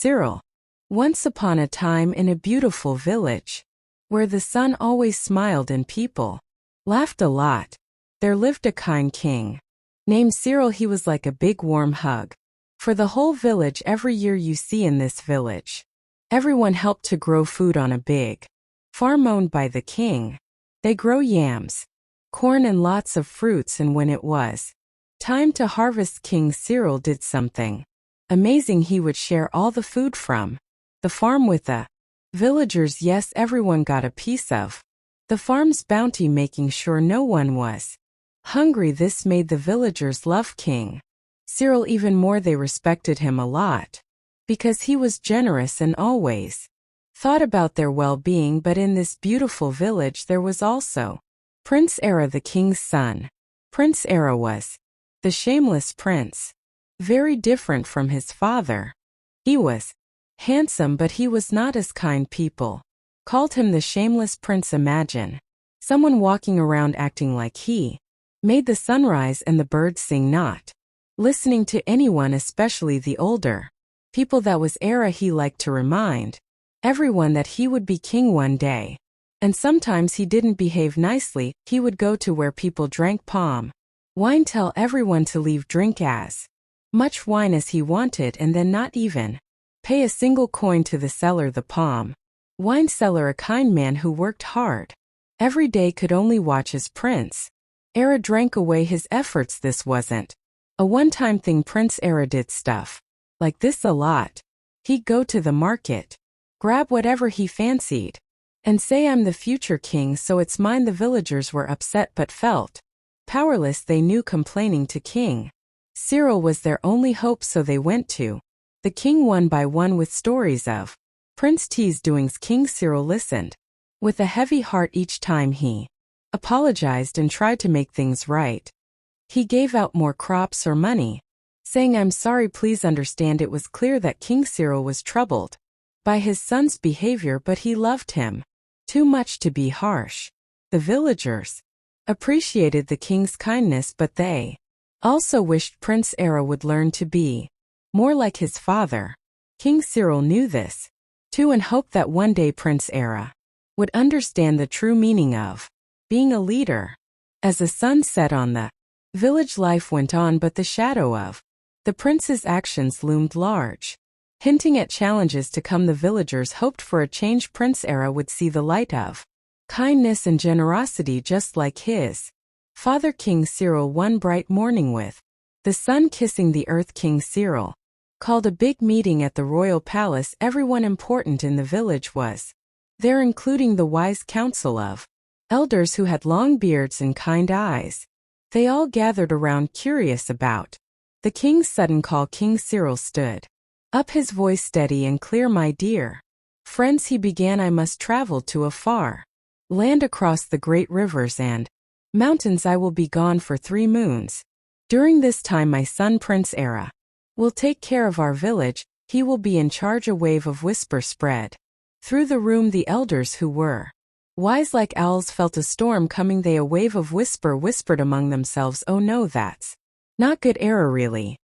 Cyril. Once upon a time in a beautiful village, where the sun always smiled and people laughed a lot, there lived a kind king. Named Cyril. He was like a big warm hug for the whole village. Every year you see in this village, everyone helped to grow food on a big farm owned by the king. They grow yams, corn and lots of fruits, and when it was time to harvest, King Cyril did something amazing. He would share all the food from the farm with the villagers. Yes, everyone got a piece of the farm's bounty, making sure no one was hungry. This made the villagers love King Cyril even more. They respected him a lot because he was generous and always thought about their well-being. But in this beautiful village there was also Prince Era, the king's son. Prince Era was the shameless prince, very different from his father. He was handsome, but he was not as kind. People called him the shameless prince. Imagine someone walking around acting like he made the sunrise and the birds sing, not listening to anyone, especially the older people. That was Era. He liked to remind everyone that he would be king one day. And sometimes he didn't behave nicely. He would go to where people drank palm wine, tell everyone to leave, drink as much wine as he wanted, and then not even pay a single coin to the seller, the palm wine seller. A kind man who worked hard every day, could only watch as Prince Era drank away his efforts. This wasn't a one-time thing. Prince Era did stuff like this a lot. He'd go to the market, grab whatever he fancied, and say, "I'm the future king, so it's mine." The villagers were upset but felt powerless. They knew complaining to King Cyril was their only hope, so they went to the king one by one with stories of Prince T's doings. King Cyril listened with a heavy heart. Each time he apologized and tried to make things right, he gave out more crops or money, saying, "I'm sorry, please understand." It was clear that King Cyril was troubled by his son's behavior, but he loved him too much to be harsh. The villagers appreciated the king's kindness, but they also wished Prince Era would learn to be more like his father. King Cyril knew this too and hoped that one day Prince Era would understand the true meaning of being a leader. As the sun set on the village, life went on, but the shadow of the prince's actions loomed large, hinting at challenges to come. The villagers hoped for a change. Prince Era would see the light of kindness and generosity just like his father. King Cyril. One bright morning, with the sun kissing the earth, King Cyril called a big meeting at the royal palace. Everyone important in the village was there, including the wise council of elders who had long beards and kind eyes. They all gathered around, curious about the king's sudden call. King Cyril stood up, his voice steady and clear. "My dear friends," he began, "I must travel to a far land across the great rivers and mountains. I will be gone for 3 moons. During this time my son Prince Era will take care of our village. He will be in charge." A wave of whisper spread through the room. The elders, who were wise like owls, felt a storm coming. They, a wave of whisper, whispered among themselves, "Oh no, that's not good. Era really."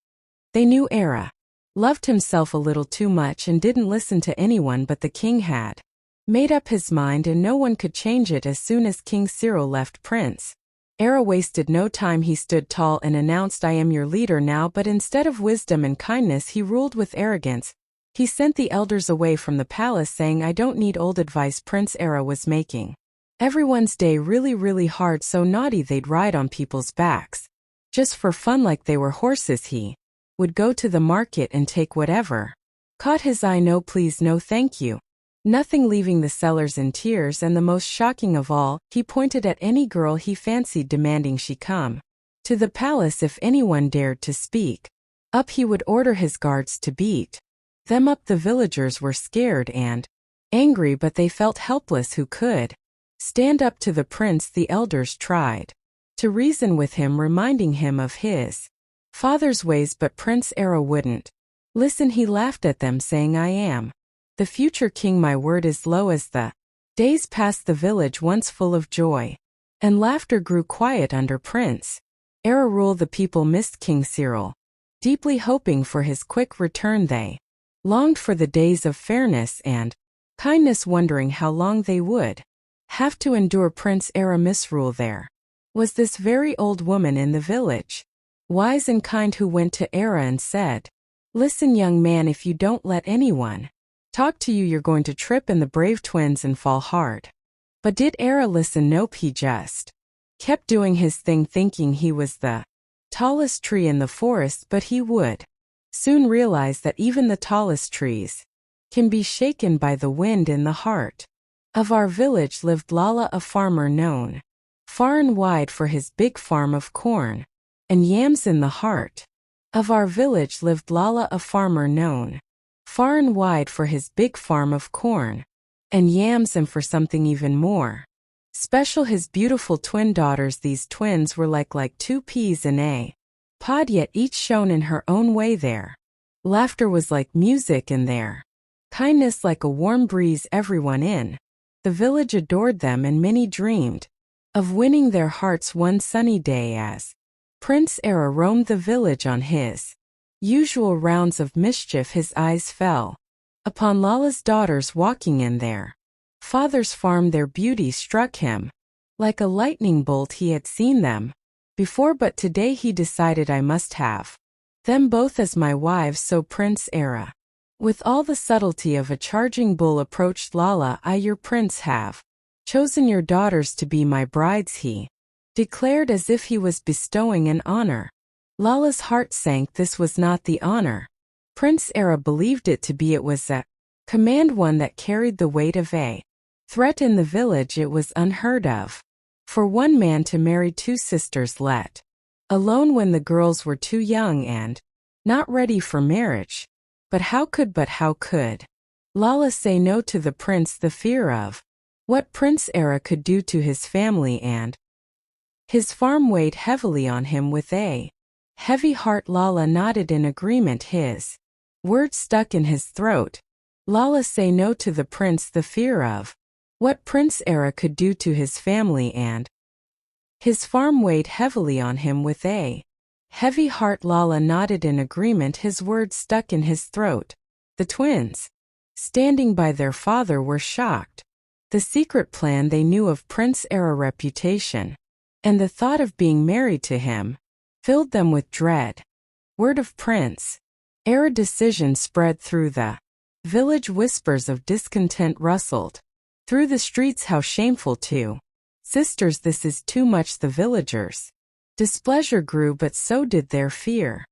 They knew Era loved himself a little too much and didn't listen to anyone, but the king had made up his mind and no one could change it. As soon as King Cyril left, Prince Era wasted no time. He stood tall and announced, "I am your leader now." But instead of wisdom and kindness, he ruled with arrogance. He sent the elders away from the palace, saying, "I don't need old advice." Prince Era was making everyone's day really hard, so naughty they'd ride on people's backs just for fun like they were horses. He would go to the market and take whatever caught his eye. "No please, no thank you, nothing," leaving the sellers in tears. And the most shocking of all, he pointed at any girl he fancied, demanding she come to the palace. If anyone dared to speak up, he would order his guards to beat them up. The villagers were scared and angry, but they felt helpless. Who could stand up to the prince? The elders tried to reason with him, reminding him of his father's ways, but Prince Era wouldn't listen. He laughed at them, saying, "I am the future king. My word is law." As the days passed, the village, once full of joy and laughter, grew quiet under Prince Era rule. The people missed King Cyril, deeply hoping for his quick return. They longed for the days of fairness and kindness, wondering how long they would have to endure Prince Era misrule. There was this very old woman in the village, wise and kind, who went to Era and said, "Listen, young man, if you don't let anyone talk to you, you're going to trip in the brave twins and fall hard." But did Era listen? Nope, he just kept doing his thing, thinking he was the tallest tree in the forest, but he would soon realize that even the tallest trees can be shaken by the wind. In the heart of our village lived Lala, a farmer known far and wide for his big farm of corn and yams. In the heart of our village lived Lala, a farmer known far and wide for his big farm of corn and yams, and for something even more special, his beautiful twin daughters. These twins were like two peas in a pod, yet each shone in her own way. Their laughter was like music, and their kindness like a warm breeze. Everyone in the village adored them, and many dreamed of winning their hearts one sunny day. As Prince Era roamed the village on his usual rounds of mischief, his eyes fell upon Lala's daughters walking in their father's farm. Their beauty struck him like a lightning bolt. He had seen them before, but today he decided, I must have them both as my wives. So Prince Era, with all the subtlety of a charging bull, approached Lala. "I, your prince, have chosen your daughters to be my brides," he declared, as if he was bestowing an honor. Lala's heart sank. This was not the honor Prince Era believed it to be. It was a command, one that carried the weight of a threat. In the village it was unheard of for one man to marry two sisters, let alone when the girls were too young and not ready for marriage. But how could Lala say no to the prince? The fear of what Prince Era could do to his family and his farm weighed heavily on him. With a heavy heart, Lala nodded in agreement. His words stuck in his throat. Lala say no to the prince. The fear of what Prince Era could do to his family and his farm weighed heavily on him. With a heavy heart, Lala nodded in agreement. His words stuck in his throat. The twins, standing by their father, were shocked. The secret plan they knew of Prince Era's reputation and the thought of being married to him filled them with dread. Word of Prince Era's decision spread through the village. Whispers of discontent rustled through the streets. "How shameful, two sisters, this is too much." The villagers' displeasure grew, but so did their fear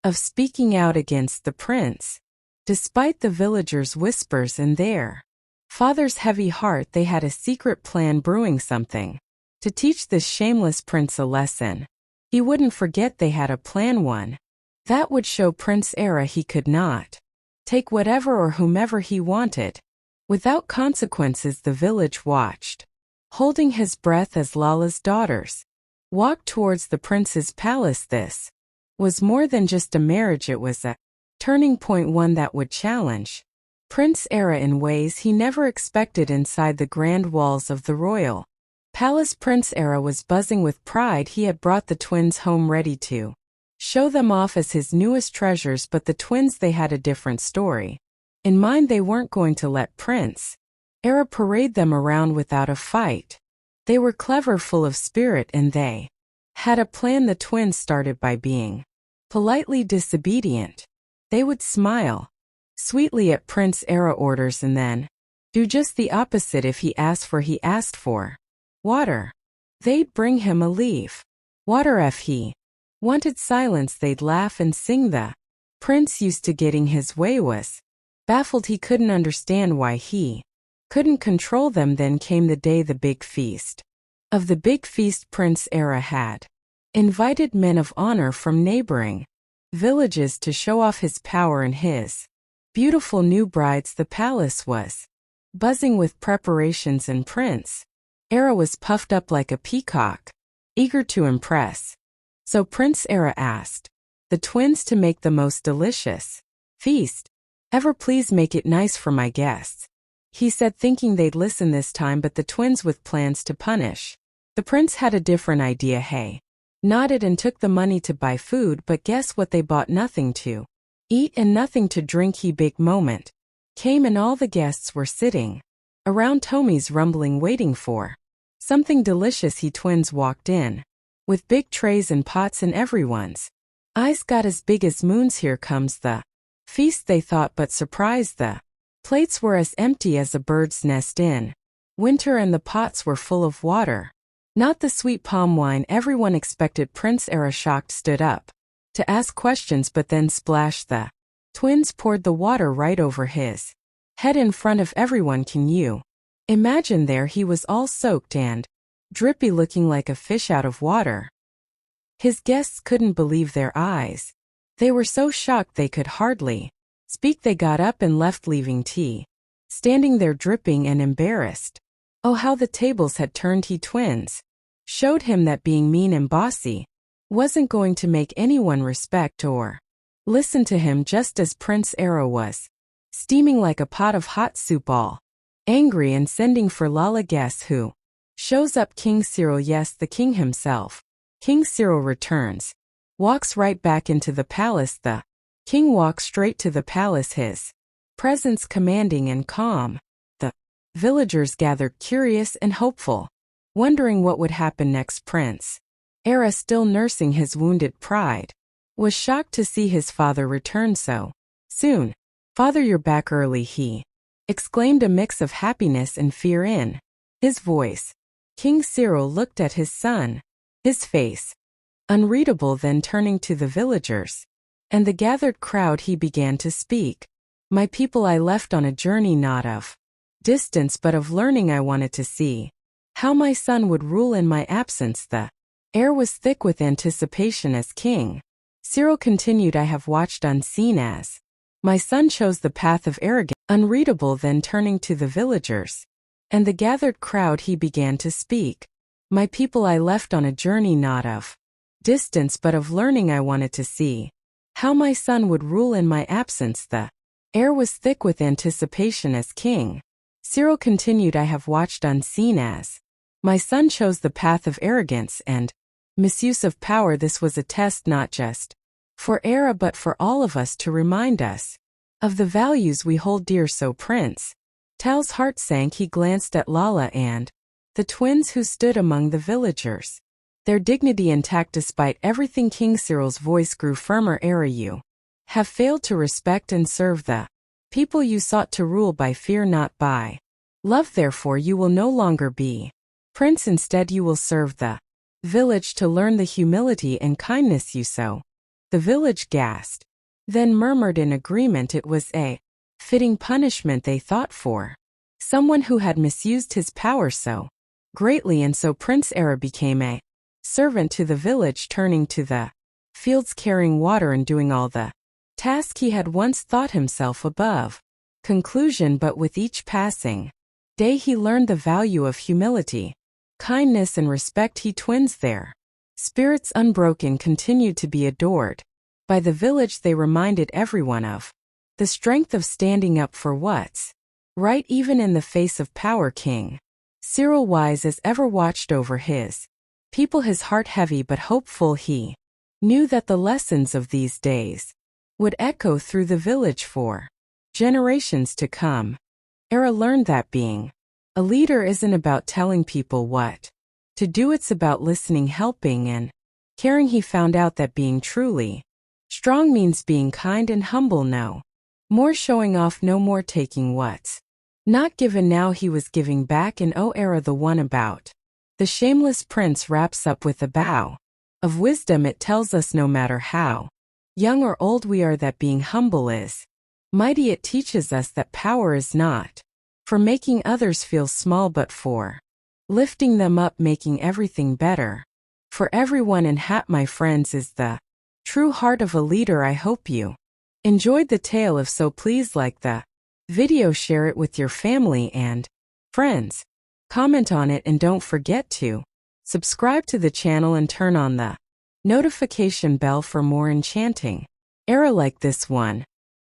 of speaking out against the prince. Despite the villagers' whispers and their father's heavy heart, they had a secret plan brewing, something to teach this shameless prince a lesson. He wouldn't forget they had a plan, one that would show Prince Era he could not take whatever or whomever he wanted without consequences. The village watched, holding his breath, as Lala's daughters walked towards the prince's palace. This was more than just a marriage, it was a turning point, one that would challenge Prince Era in ways he never expected. Inside the grand walls of the royal palace, Prince Era was buzzing with pride. He had brought the twins home, ready to show them off as his newest treasures. But the twins, they had a different story in mind. They weren't going to let Prince Era parade them around without a fight. They were clever, full of spirit, and they had a plan. The twins started by being politely disobedient. They would smile sweetly at Prince Era's orders and then do just the opposite. If he asked for water, they'd bring him a leaf water. If he wanted silence, they'd laugh and sing. The prince, used to getting his way, was baffled. He couldn't understand why he couldn't control them. Then came the day, the big feast. Of the big feast, Prince Era had invited men of honor from neighboring villages to show off his power and his beautiful new brides. The palace was buzzing with preparations, and Prince Era was puffed up like a peacock, eager to impress. So Prince Era asked the twins to make the most delicious feast ever. "Please make it nice for my guests," he said, thinking they'd listen this time. But the twins, with plans to punish the prince, had a different idea. Hey nodded and took the money to buy food, but guess what they bought? Nothing to eat and nothing to drink. He big moment came and all the guests were sitting around Tommy's rumbling waiting for something delicious. He twins walked in with big trays and pots and everyone's eyes got as big as moons. Here comes the feast, they thought, but surprise, the plates were as empty as a bird's nest in winter and the pots were full of water, not the sweet palm wine everyone expected. Prince Era, shocked, stood up to ask questions, but then splash, the twins poured the water right over his head in front of everyone. Can you imagine? There he was, all soaked and drippy, looking like a fish out of water. His guests couldn't believe their eyes. They were so shocked they could hardly speak. They got up and left, leaving tea standing there dripping and embarrassed. Oh, how the tables had turned. He twins showed him that being mean and bossy wasn't going to make anyone respect or listen to him, just as Prince Era was steaming like a pot of hot soup, all angry and sending for Lala. Guess who shows up? King Cyril. Yes, the king himself. King Cyril returns, walks right back into the palace. The king walks straight to the palace, his presence commanding and calm. The villagers gathered, curious and hopeful, wondering what would happen next. Prince Era, still nursing his wounded pride, was shocked to see his father return so soon. Father, you're back early, he exclaimed, a mix of happiness and fear in his voice. King Cyril looked at his son, his face unreadable. Then turning to the villagers and the gathered crowd, he began to speak. My people, I left on a journey not of distance but of learning. I wanted to see how my son would rule in my absence. The air was thick with anticipation as King Cyril continued. I have watched unseen as my son chose the path of arrogance. Unreadable. Then turning to the villagers and the gathered crowd, he began to speak. My people, I left on a journey not of distance but of learning. I wanted to see how my son would rule in my absence. The air was thick with anticipation as King Cyril continued. I have watched unseen as my son chose the path of arrogance and misuse of power. This was a test not just for Era but for all of us, to remind us of the values we hold dear. So Prince Tal's heart sank. He glanced at Lala and the twins who stood among the villagers, their dignity intact despite everything. King Cyril's voice grew firmer. Era, you have failed to respect and serve the people you sought to rule by fear, not by love. Therefore you will no longer be prince. Instead you will serve the village, to learn the humility and kindness you sow. The village gasped, then murmured in agreement. It was a fitting punishment, they thought, for someone who had misused his power so greatly. And so Prince Era became a servant to the village, turning to the fields, carrying water and doing all the task he had once thought himself above conclusion. But with each passing day he learned the value of humility, kindness and respect. He twins, their spirits unbroken, continued to be adored by the village. They reminded everyone of the strength of standing up for what's right, even in the face of power. King Cyril, wise as ever, watched over his people, his heart heavy but hopeful. He knew that the lessons of these days would echo through the village for generations to come. Era learned that being a leader isn't about telling people what to do, it's about listening, helping, and caring. He found out that being truly strong means being kind and humble. No more showing off, no more taking what's not given. Now he was giving back, and oh, Era, the one about the shameless prince, wraps up with a bow of wisdom. It tells us no matter how young or old we are, that being humble is mighty. It teaches us that power is not for making others feel small but for lifting them up, making everything better for everyone. And hat, my friends, is the true heart of a leader. I hope you enjoyed the tale. If so, please like the video, share it with your family and friends, comment on it, and don't forget to subscribe to the channel and turn on the notification bell for more enchanting era like this one.